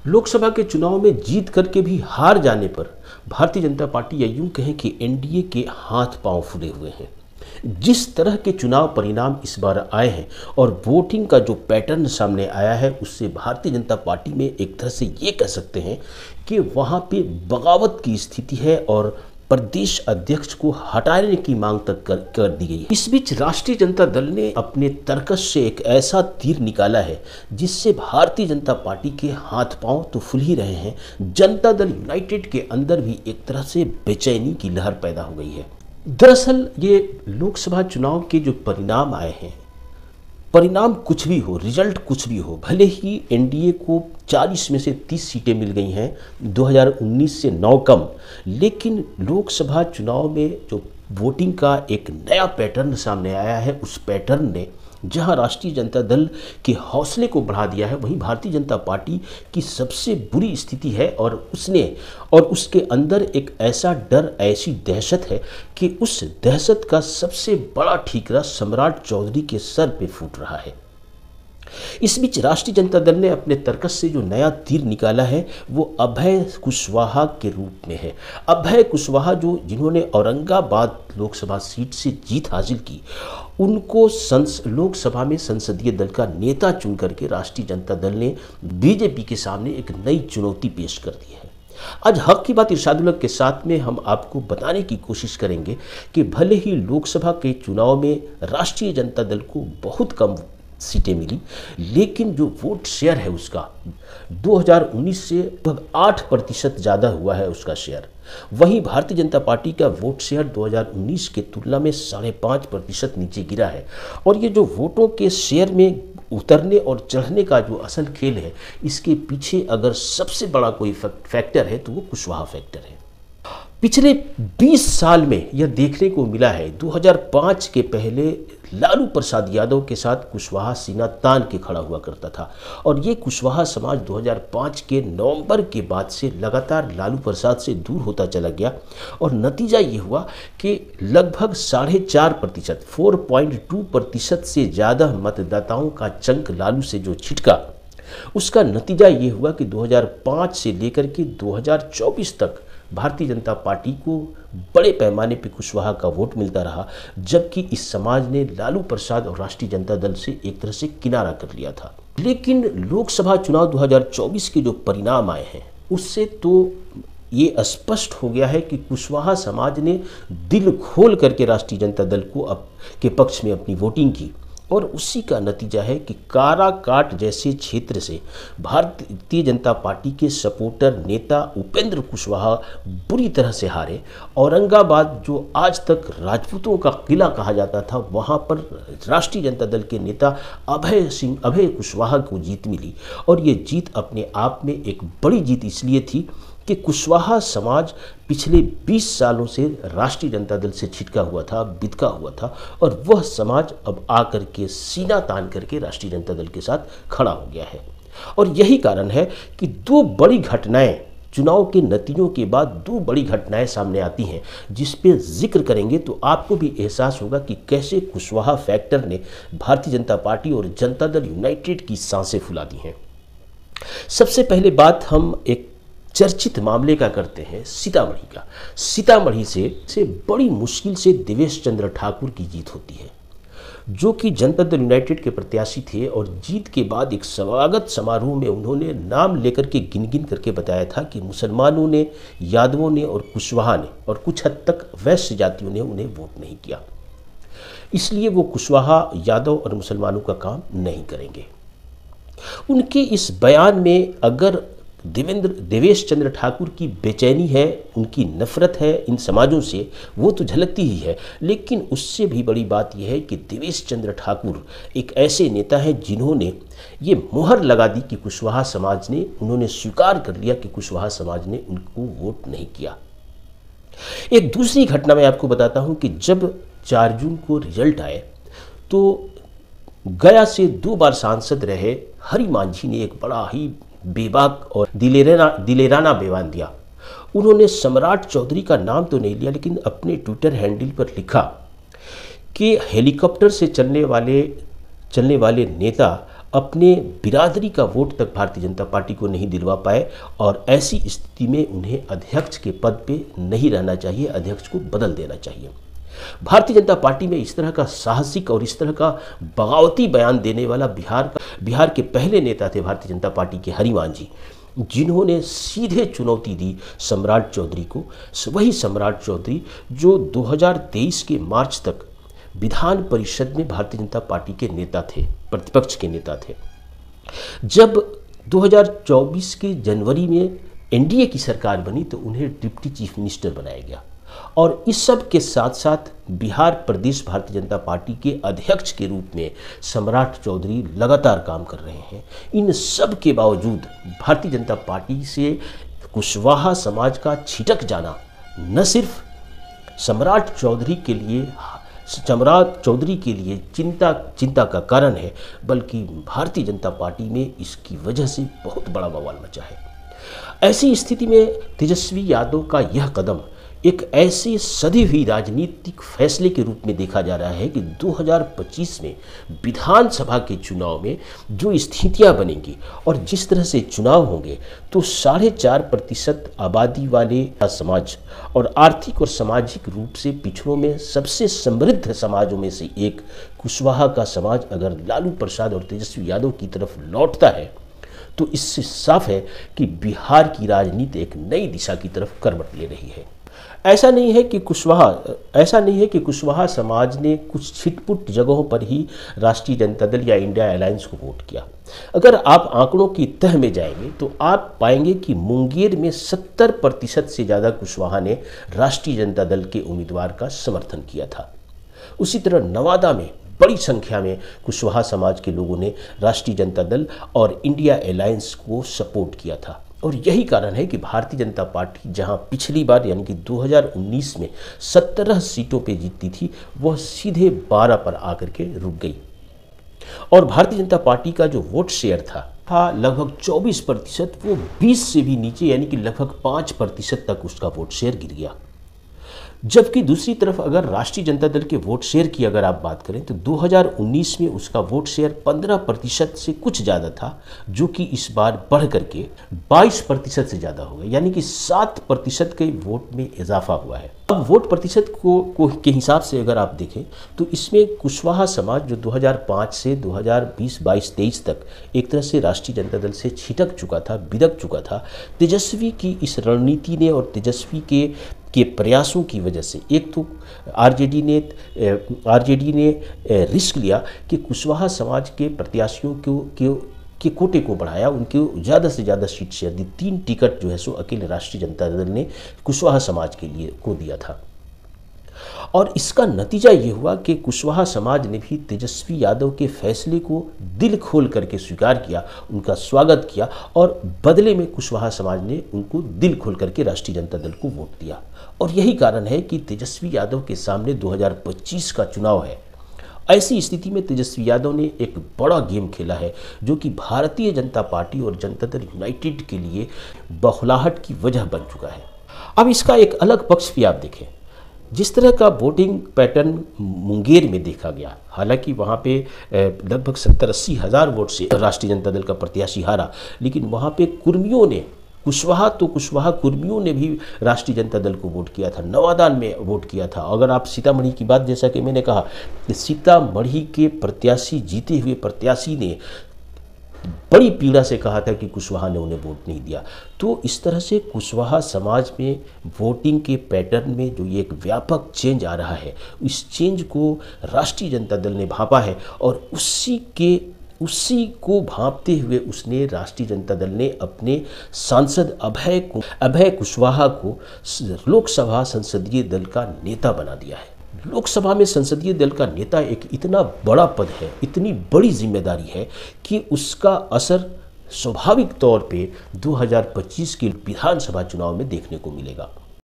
लोकसभा के चुनाव में जीत करके भी हार जाने पर भारतीय जनता पार्टी या यूं कहें कि एनडीए के हाथ पांव फूले हुए हैं। जिस तरह के चुनाव परिणाम इस बार आए हैं और वोटिंग का जो पैटर्न सामने आया है, उससे भारतीय जनता पार्टी में एक तरह से ये कह सकते हैं कि वहाँ पे बगावत की स्थिति है और प्रदेश अध्यक्ष को हटाने की मांग तक कर दी गई है। इस बीच राष्ट्रीय जनता दल ने अपने तर्कश से एक ऐसा तीर निकाला है जिससे भारतीय जनता पार्टी के हाथ पांव तो फूल ही रहे हैं, जनता दल यूनाइटेड के अंदर भी एक तरह से बेचैनी की लहर पैदा हो गई है। दरअसल ये लोकसभा चुनाव के जो परिणाम आए हैं, परिणाम कुछ भी हो, रिजल्ट कुछ भी हो, भले ही एनडीए को 40 में से 30 सीटें मिल गई हैं, 2019 से 9 कम, लेकिन लोकसभा चुनाव में जो वोटिंग का एक नया पैटर्न सामने आया है, उस पैटर्न ने जहां राष्ट्रीय जनता दल के हौसले को बढ़ा दिया है, वहीं भारतीय जनता पार्टी की सबसे बुरी स्थिति है और उसके अंदर एक ऐसा डर, ऐसी दहशत है कि उस दहशत का सबसे बड़ा ठीकरा सम्राट चौधरी के सर पे फूट रहा है। इस बीच राष्ट्रीय जनता दल ने अपने तर्कस से जो नया तीर निकाला है वो अभय कुशवाहा के रूप में है। अभय कुशवाहा जिन्होंने औरंगाबाद लोकसभा सीट से जीत हासिल की, उनको लोकसभा में संसदीय दल का नेता चुन करके राष्ट्रीय जनता दल ने बीजेपी के सामने एक नई चुनौती पेश कर दी है। आज हक की बात इरशादुल हक के साथ में हम आपको बताने की कोशिश करेंगे कि भले ही लोकसभा के चुनाव में राष्ट्रीय जनता दल को बहुत कम सीटें मिली, लेकिन जो वोट शेयर है उसका 2019 से लगभग 8% ज़्यादा हुआ है उसका शेयर। वहीं भारतीय जनता पार्टी का वोट शेयर 2019 के तुलना में 5.5% नीचे गिरा है। और ये जो वोटों के शेयर में उतरने और चढ़ने का जो असल खेल है, इसके पीछे अगर सबसे बड़ा कोई फैक्टर है तो वो कुशवाहा फैक्टर है। पिछले 20 साल में यह देखने को मिला है, 2005 के पहले लालू प्रसाद यादव के साथ कुशवाहा सीना तान के खड़ा हुआ करता था और ये कुशवाहा समाज 2005 के नवंबर के बाद से लगातार लालू प्रसाद से दूर होता चला गया और नतीजा ये हुआ कि लगभग 4.5% 4.2% से ज़्यादा मतदाताओं का चंक लालू से जो छिटका, उसका नतीजा ये हुआ कि 2005 से लेकर के 2024 तक भारतीय जनता पार्टी को बड़े पैमाने पर कुशवाहा का वोट मिलता रहा, जबकि इस समाज ने लालू प्रसाद और राष्ट्रीय जनता दल से एक तरह से किनारा कर लिया था। लेकिन लोकसभा चुनाव 2024 के जो परिणाम आए हैं, उससे तो ये स्पष्ट हो गया है कि कुशवाहा समाज ने दिल खोल करके राष्ट्रीय जनता दल के पक्ष में अपनी वोटिंग की और उसी का नतीजा है कि काराकाट जैसे क्षेत्र से भारतीय जनता पार्टी के सपोर्टर नेता उपेंद्र कुशवाहा बुरी तरह से हारे। औरंगाबाद जो आज तक राजपूतों का किला कहा जाता था, वहां पर राष्ट्रीय जनता दल के नेता अभय कुशवाहा को जीत मिली और ये जीत अपने आप में एक बड़ी जीत इसलिए थी कि कुशवाहा समाज पिछले 20 सालों से राष्ट्रीय जनता दल से छिटका हुआ था, बिदका हुआ था और वह समाज अब आकर के सीना तान करके राष्ट्रीय जनता दल के साथ खड़ा हो गया है। और यही कारण है कि दो बड़ी घटनाएं, चुनाव के नतीजों के बाद दो बड़ी घटनाएं सामने आती हैं, जिस पे जिक्र करेंगे तो आपको भी एहसास होगा कि कैसे कुशवाहा फैक्टर ने भारतीय जनता पार्टी और जनता दल यूनाइटेड की सांसें फुला दी हैं। सबसे पहले बात हम एक चर्चित मामले का करते हैं, सीतामढ़ी का। सीतामढ़ी से बड़ी मुश्किल से देवेश चंद्र ठाकुर की जीत होती है, जो कि जनता दल यूनाइटेड के प्रत्याशी थे और जीत के बाद एक स्वागत समारोह में उन्होंने नाम लेकर के गिन गिन करके बताया था कि मुसलमानों ने, यादवों ने और कुशवाहा ने और कुछ हद तक वैश्य जातियों ने उन्हें वोट नहीं किया, इसलिए वो कुशवाहा, यादव और मुसलमानों का काम नहीं करेंगे। उनके इस बयान में अगर देवेश चंद्र ठाकुर की बेचैनी है, उनकी नफरत है इन समाजों से, वो तो झलकती ही है, लेकिन उससे भी बड़ी बात यह है कि देवेश चंद्र ठाकुर एक ऐसे नेता हैं जिन्होंने ये मुहर लगा दी कि कुशवाहा समाज ने, उन्होंने स्वीकार कर लिया कि कुशवाहा समाज ने उनको वोट नहीं किया। एक दूसरी घटना मैं आपको बताता हूं कि जब 4 जून को रिजल्ट आए तो गया से 2 बार सांसद रहे हरि मांझी ने एक बड़ा ही बेबाक और दिलेराना बयान दिया। उन्होंने सम्राट चौधरी का नाम तो नहीं लिया, लेकिन अपने ट्विटर हैंडल पर लिखा कि हेलीकॉप्टर से चलने वाले नेता अपने बिरादरी का वोट तक भारतीय जनता पार्टी को नहीं दिलवा पाए और ऐसी स्थिति में उन्हें अध्यक्ष के पद पे नहीं रहना चाहिए, अध्यक्ष को बदल देना चाहिए। भारतीय जनता पार्टी में इस तरह का साहसिक और इस तरह का बगावती बयान देने वाला बिहार के पहले नेता थे भारतीय जनता पार्टी के हरिवंश जी, जिन्होंने सीधे चुनौती दी सम्राट चौधरी को। वही सम्राट चौधरी जो 2023 के मार्च तक विधान परिषद में भारतीय जनता पार्टी के नेता थे, प्रतिपक्ष के नेता थे। जब 2024 के जनवरी में एनडीए की सरकार बनी तो उन्हें डिप्टी चीफ मिनिस्टर बनाया गया और इस सब के साथ साथ बिहार प्रदेश भारतीय जनता पार्टी के अध्यक्ष के रूप में सम्राट चौधरी लगातार काम कर रहे हैं। इन सब के बावजूद भारतीय जनता पार्टी से कुशवाहा समाज का छिटक जाना न सिर्फ सम्राट चौधरी के लिए चिंता का कारण है, बल्कि भारतीय जनता पार्टी में इसकी वजह से बहुत बड़ा बवाल मचा है। ऐसी स्थिति में तेजस्वी यादव का यह कदम एक ऐसे सधी हुई राजनीतिक फैसले के रूप में देखा जा रहा है कि 2025 में विधानसभा के चुनाव में जो स्थितियां बनेंगी और जिस तरह से चुनाव होंगे तो 4.5% आबादी वाले समाज और आर्थिक और सामाजिक रूप से पिछड़ों में सबसे समृद्ध समाजों में से एक कुशवाहा का समाज अगर लालू प्रसाद और तेजस्वी यादव की तरफ लौटता है तो इससे साफ है कि बिहार की राजनीति एक नई दिशा की तरफ करवट ले रही है। ऐसा नहीं है कि कुशवाहा समाज ने कुछ छिटपुट जगहों पर ही राष्ट्रीय जनता दल या इंडिया अलायंस को वोट किया। अगर आप आंकड़ों की तह में जाएंगे तो आप पाएंगे कि मुंगेर में 70% से ज़्यादा कुशवाहा ने राष्ट्रीय जनता दल के उम्मीदवार का समर्थन किया था। उसी तरह नवादा में बड़ी संख्या में कुशवाहा समाज के लोगों ने राष्ट्रीय जनता दल और इंडिया अलायंस को सपोर्ट किया था और यही कारण है कि भारतीय जनता पार्टी जहां पिछली बार यानी कि 2019 में 17 सीटों पे जीतती थी वह सीधे 12 पर आकर के रुक गई और भारतीय जनता पार्टी का जो वोट शेयर था लगभग 24%, वो 20 से भी नीचे यानी कि लगभग 5% तक उसका वोट शेयर गिर गया। जबकि दूसरी तरफ अगर राष्ट्रीय जनता दल के वोट शेयर की अगर आप बात करें तो 2019 में उसका वोट शेयर 15% से कुछ ज़्यादा था, जो कि इस बार बढ़ करके 22% से ज़्यादा हो गया, यानी कि 7% के वोट में इजाफा हुआ है। अब वोट प्रतिशत के हिसाब से अगर आप देखें तो इसमें कुशवाहा समाज जो 2005 से 2020-22-23 तक एक तरह से राष्ट्रीय जनता दल से छिटक चुका था, बिदक चुका था, तेजस्वी की इस रणनीति ने और तेजस्वी के प्रयासों की वजह से एक तो आरजेडी ने रिस्क लिया कि कुशवाहा समाज के प्रत्याशियों के कोटे को बढ़ाया, उनके ज़्यादा से ज़्यादा सीट शेयर दी। 3 टिकट जो है सो अकेले राष्ट्रीय जनता दल ने कुशवाहा समाज के लिए को दिया था और इसका नतीजा ये हुआ कि कुशवाहा समाज ने भी तेजस्वी यादव के फैसले को दिल खोल करके स्वीकार किया, उनका स्वागत किया और बदले में कुशवाहा समाज ने उनको दिल खोल करके राष्ट्रीय जनता दल को वोट दिया। और यही कारण है कि तेजस्वी यादव के सामने 2025 का चुनाव है। ऐसी स्थिति में तेजस्वी यादव ने एक बड़ा गेम खेला है जो कि भारतीय जनता पार्टी और जनता दल यूनाइटेड के लिए बौखलाहट की वजह बन चुका है। अब इसका एक अलग पक्ष भी आप देखें, जिस तरह का वोटिंग पैटर्न मुंगेर में देखा गया, हालांकि वहाँ पे लगभग 70-80 हज़ार वोट से राष्ट्रीय जनता दल का प्रत्याशी हारा, लेकिन वहाँ पे कुर्मियों ने कुशवाहा कुर्मियों ने भी राष्ट्रीय जनता दल को वोट किया था, नवादा में वोट किया था। अगर आप सीतामढ़ी की बात, जैसा कि मैंने कहा कि सीतामढ़ी के प्रत्याशी, जीते हुए प्रत्याशी ने बड़ी पीड़ा से कहा था कि कुशवाहा ने उन्हें वोट नहीं दिया। तो इस तरह से कुशवाहा समाज में वोटिंग के पैटर्न में जो ये एक व्यापक चेंज आ रहा है, इस चेंज को राष्ट्रीय जनता दल ने भांपा है और उसी को भांपते हुए उसने राष्ट्रीय जनता दल ने अपने सांसद अभय कुशवाहा को लोकसभा संसदीय दल का नेता बना दिया है। लोकसभा में संसदीय दल का नेता एक इतना बड़ा पद है, इतनी बड़ी जिम्मेदारी है कि उसका असर स्वाभाविक तौर पे 2025 के विधानसभा चुनाव में देखने को मिलेगा।